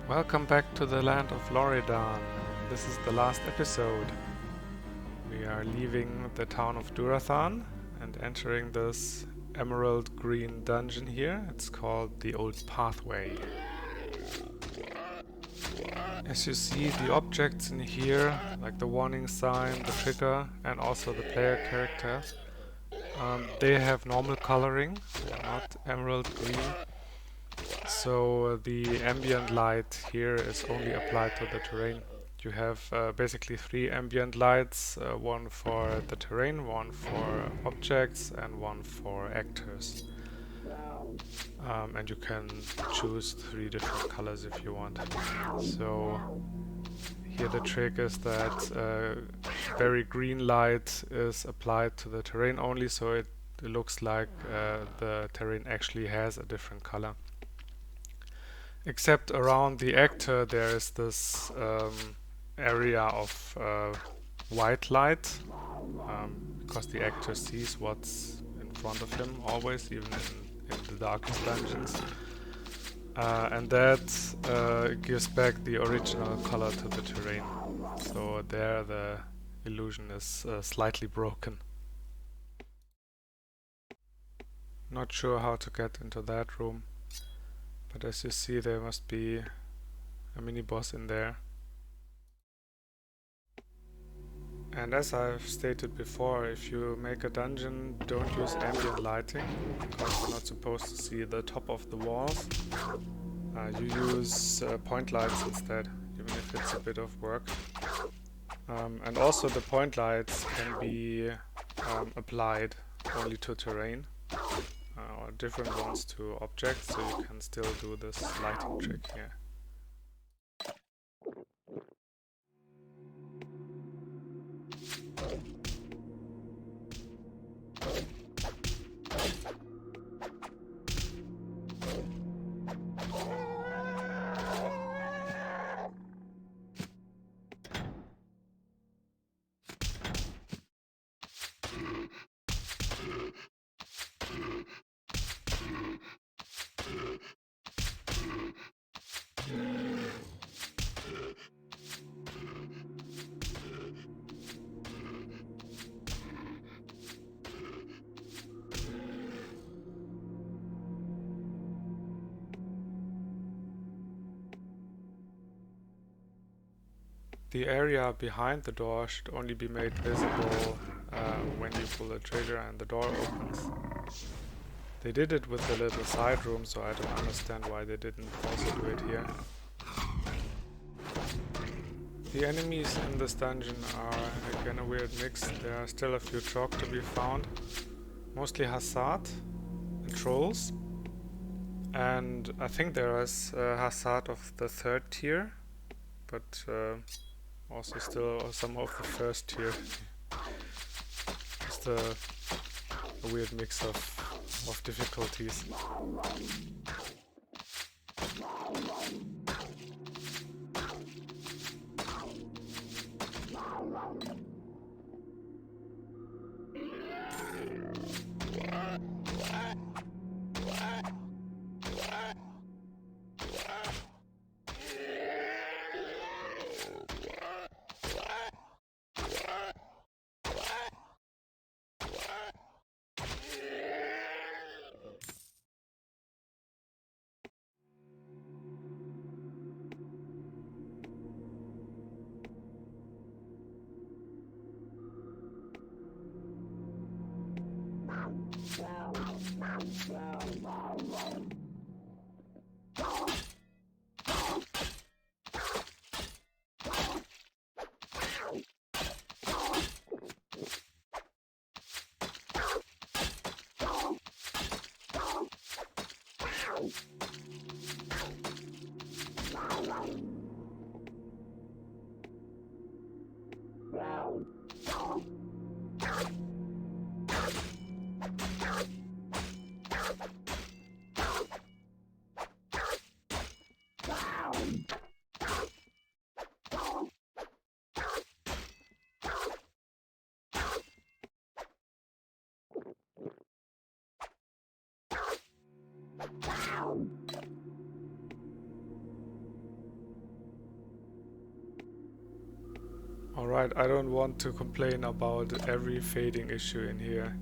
Welcome back to the land of Loridan. This is the last episode. We are leaving the town of Durathan and entering this emerald green dungeon here. It's called the Old Pathway. As you see, the objects in here, like the warning sign, the trigger, and also the player character, they have normal coloring, they're not emerald green. So the ambient light here is only applied to the terrain. You have basically three ambient lights, one for the terrain, one for objects, and one for actors. And you can choose three different colors if you want. So here the trick is that very green light is applied to the terrain only, so it looks like the terrain actually has a different color. Except around the actor there is this area of white light, because the actor sees what's in front of him always, even in the darkest dungeons. And that gives back the original color to the terrain. So there the illusion is slightly broken. Not sure how to get into that room. But as you see, there must be a mini-boss in there. And as I've stated before, if you make a dungeon, don't use ambient lighting, because you're not supposed to see the top of the walls. You use point lights instead, even if it's a bit of work. And also the point lights can be applied only to terrain. Or different ones to objects, so you can still do this lighting trick here. The area behind the door should only be made visible when you pull the trigger and the door opens. They did it with the little side room, so I don't understand why they didn't also do it here. The enemies in this dungeon are again a weird mix. There are still a few Trog to be found. Mostly Hassad and Trolls. And I think there is Hassad of the 3rd tier, but also still some of the 1st tier. Just a weird mix of difficulties. Alright, I don't want to complain about every fading issue in here,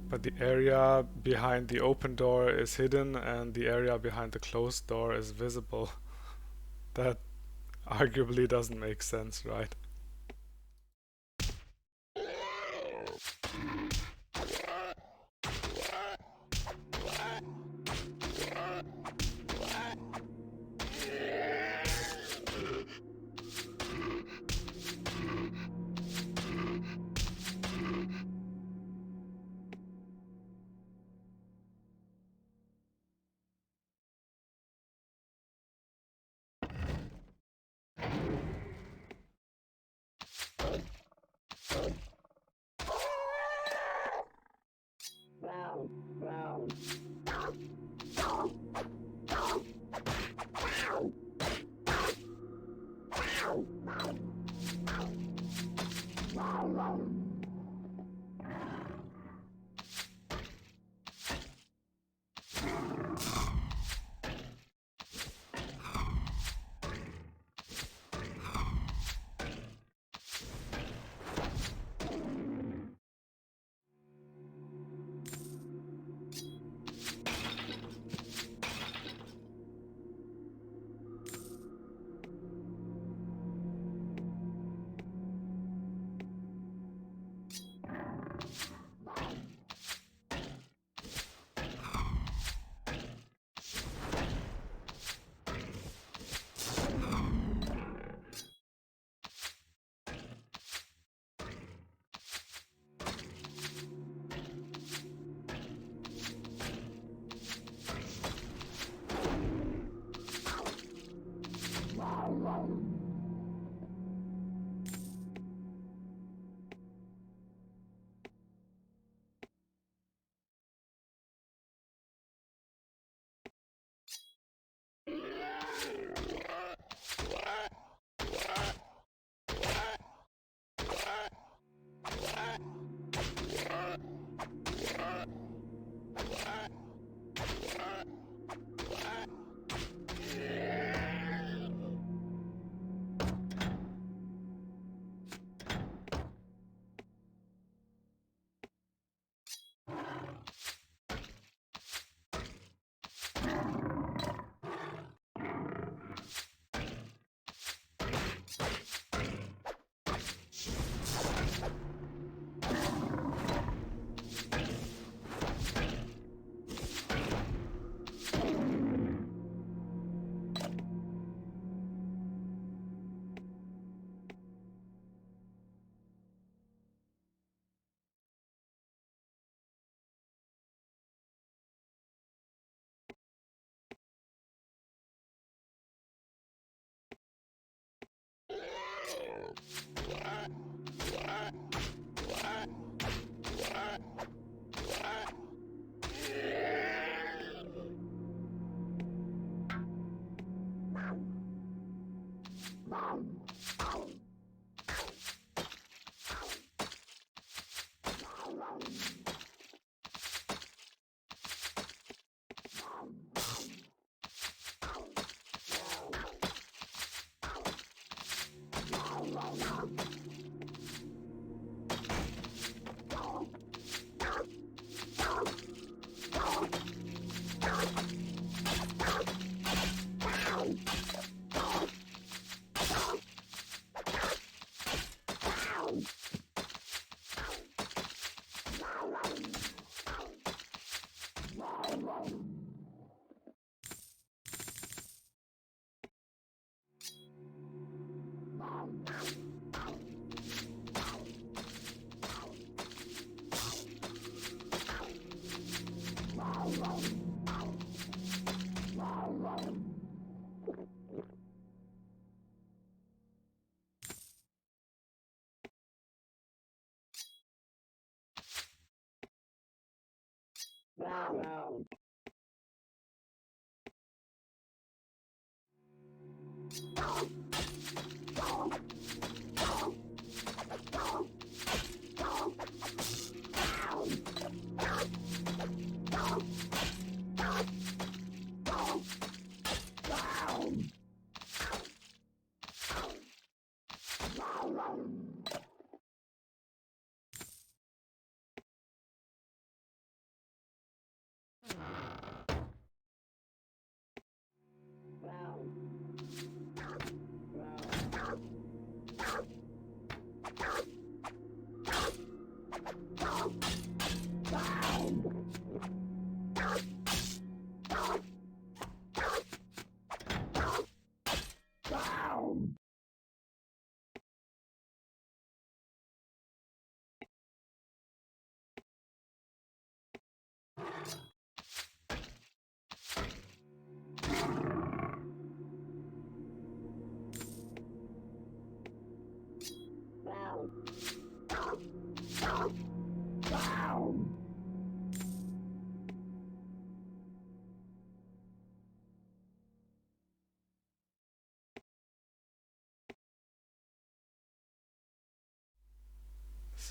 but the area behind the open door is hidden and the area behind the closed door is visible. That arguably doesn't make sense, right?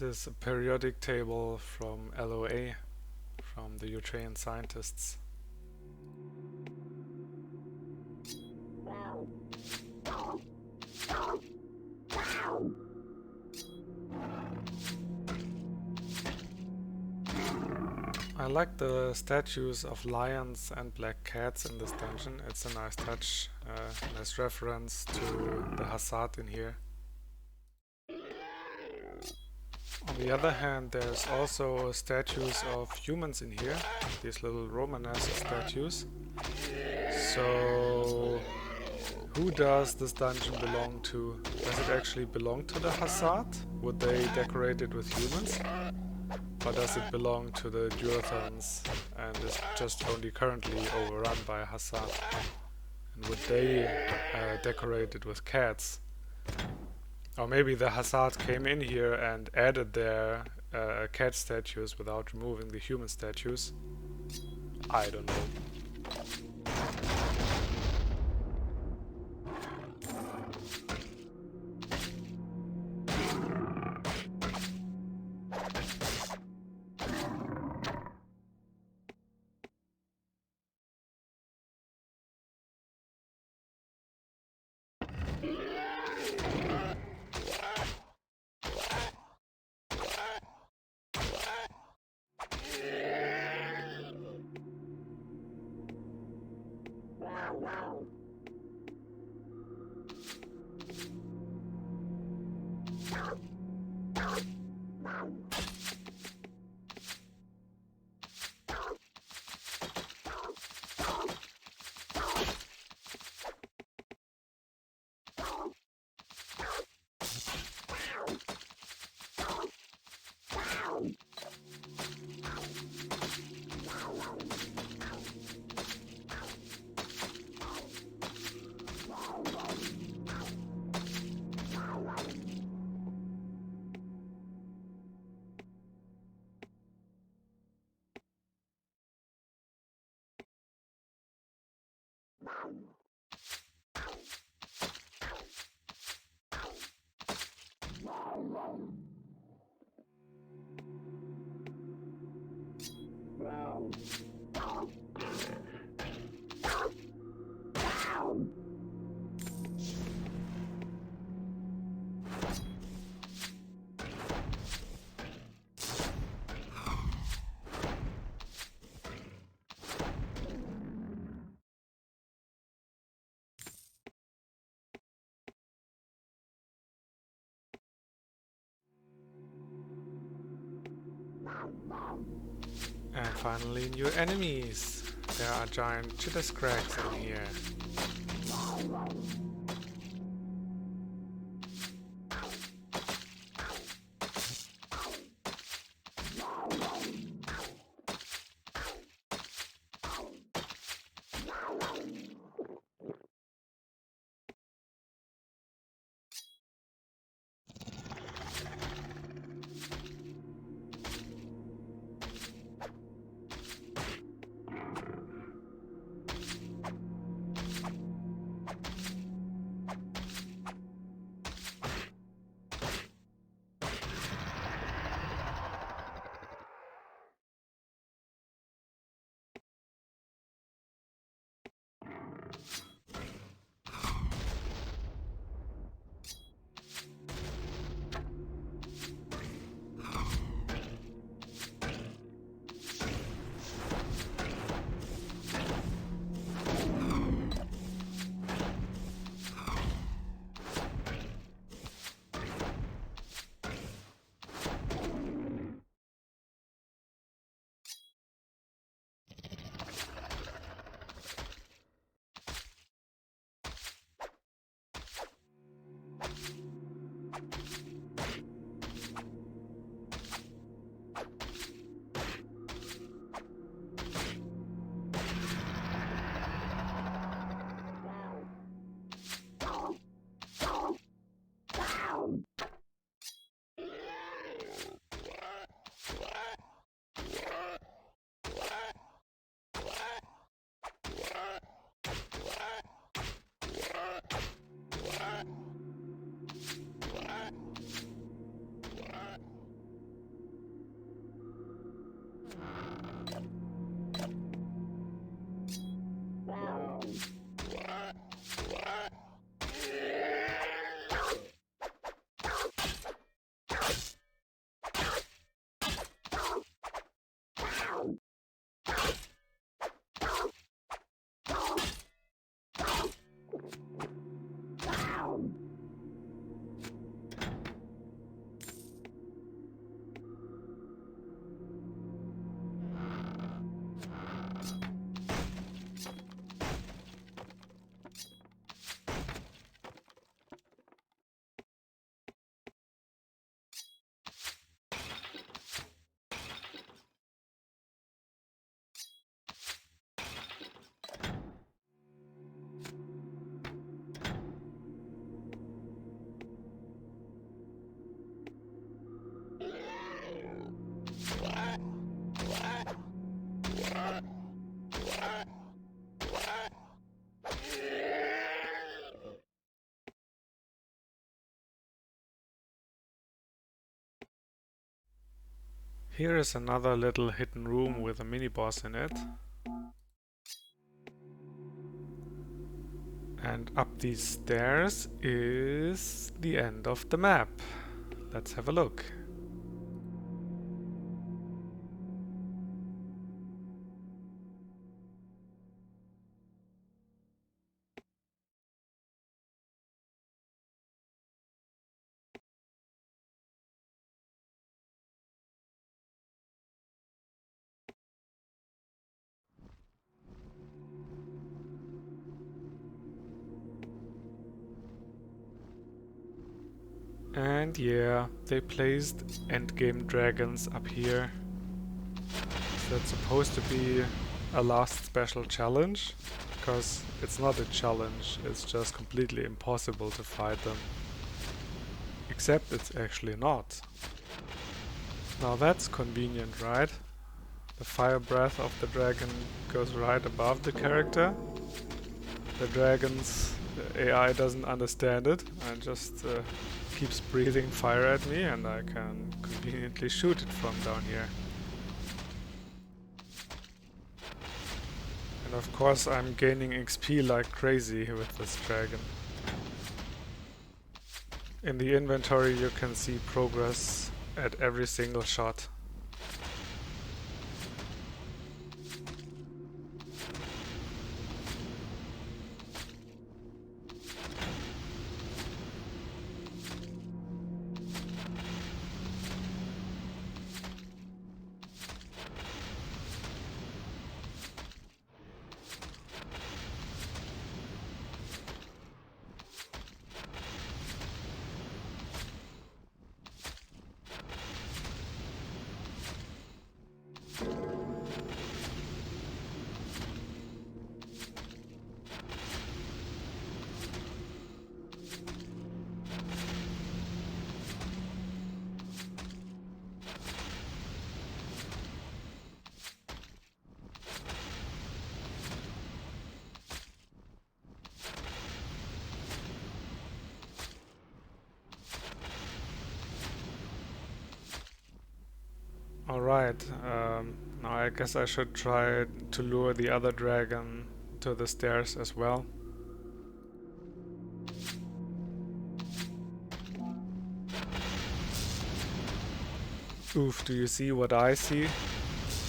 This is a periodic table from LOA, from the Ukrainian scientists. I like the statues of lions and black cats in this dungeon. It's a nice touch, nice reference to the Hassad in here. On the other hand, there's also statues of humans in here, these little Romanesque statues. So, who does this dungeon belong to? Does it actually belong to the Hassad? Would they decorate it with humans? Or does it belong to the Durothans and is just only currently overrun by Hassad? And would they decorate it with cats? Or maybe the Hassad came in here and added their cat statues without removing the human statues. I don't know. And finally, new enemies. There are giant chitter scrags in here. Here is another little hidden room with a mini-boss in it. And up these stairs is the end of the map. Let's have a look. And yeah, they placed endgame dragons up here. So that's supposed to be a last special challenge, because it's not a challenge, it's just completely impossible to fight them. Except it's actually not. Now that's convenient, right? The fire breath of the dragon goes right above the character. The dragon's AI doesn't understand it and just keeps breathing fire at me, and I can conveniently shoot it from down here. And of course I'm gaining XP like crazy with this dragon. In the inventory you can see progress at every single shot. Alright, now I guess I should try to lure the other dragon to the stairs as well. Oof, do you see what I see?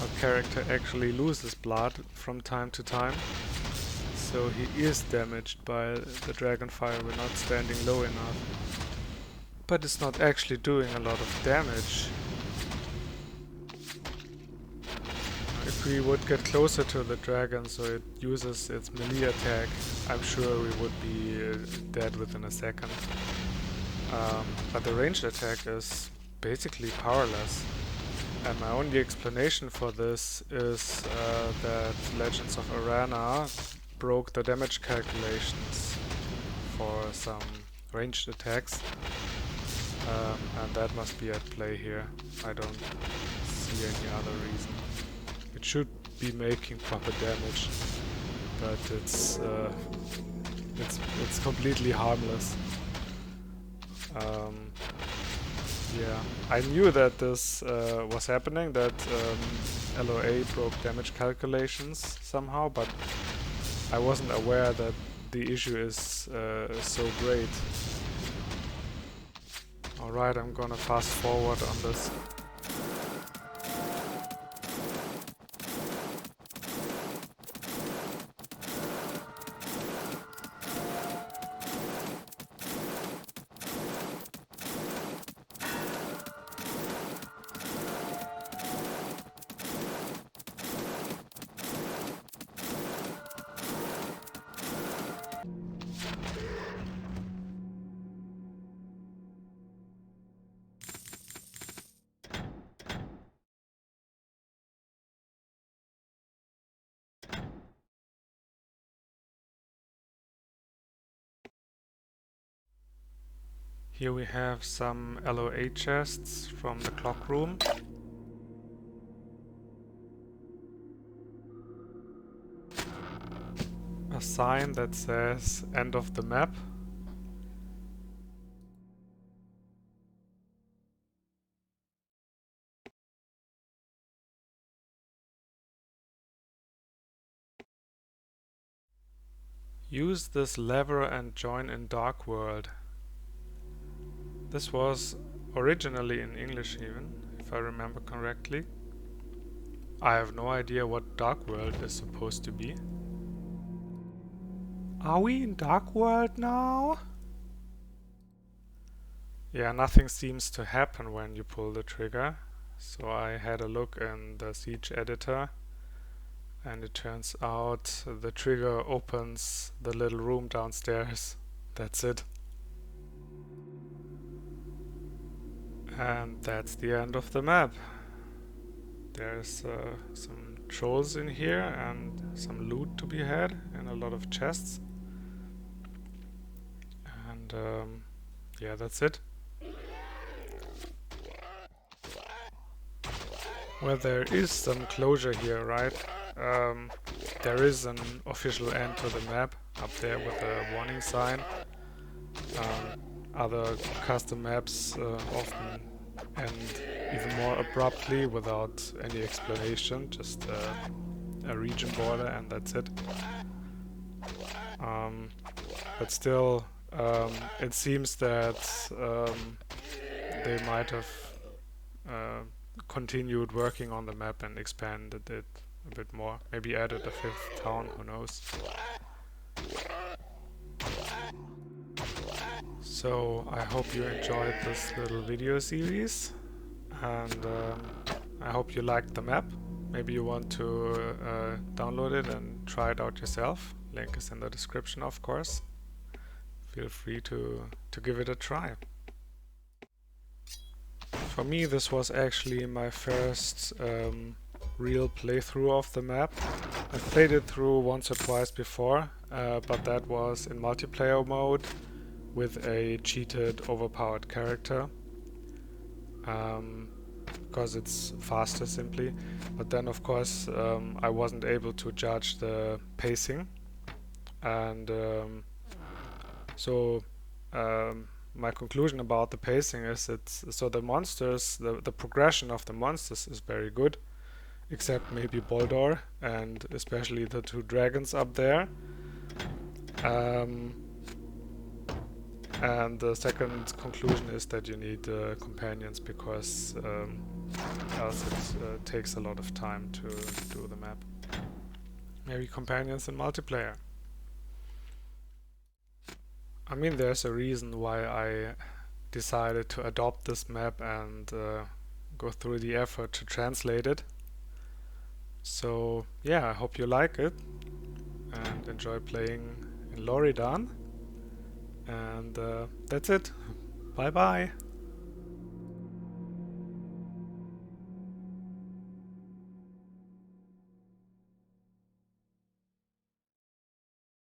Our character actually loses blood from time to time. So he is damaged by the dragon fire. We're not standing low enough. But it's not actually doing a lot of damage. If we would get closer to the dragon so it uses its melee attack, I'm sure we would be dead within a second. But the ranged attack is basically powerless. And my only explanation for this is that Legends of Arana broke the damage calculations for some ranged attacks. And that must be at play here. I don't see any other reason. It should be making proper damage, but it's completely harmless. Yeah, I knew that this was happening, that LOA broke damage calculations somehow, but I wasn't aware that the issue is so great. Alright, I'm gonna fast forward on this. Here we have some LOA chests from the clock room. A sign that says end of the map. Use this lever and join in Darkworld. This was originally in English even, if I remember correctly. I have no idea what Darkworld is supposed to be. Are we in Darkworld now? Yeah, nothing seems to happen when you pull the trigger. So I had a look in the Siege editor, and it turns out the trigger opens the little room downstairs. That's it. And that's the end of the map. There's some trolls in here and some loot to be had and a lot of chests. And yeah, that's it. Well, there is some closure here, right? There is an official end to the map up there with a warning sign. Other custom maps often end even more abruptly without any explanation, just a region border and that's it. But still, it seems that they might have continued working on the map and expanded it a bit more. Maybe added a 5th town, who knows. So I hope you enjoyed this little video series, and I hope you liked the map. Maybe you want to download it and try it out yourself. Link is in the description, of course. Feel free to give it a try. For me, this was actually my first real playthrough of the map. I've played it through once or twice before, but that was in multiplayer mode with a cheated, overpowered character, because it's faster simply. But then of course I wasn't able to judge the pacing, and so my conclusion about the pacing is the monsters, the progression of the monsters is very good, except maybe Boldor and especially the 2 dragons up there. And the second conclusion is that you need companions, because else it takes a lot of time to do the map. Maybe companions in multiplayer. I mean, there's a reason why I decided to adopt this map and go through the effort to translate it. So yeah, I hope you like it and enjoy playing in Loridan. And that's it. Bye bye.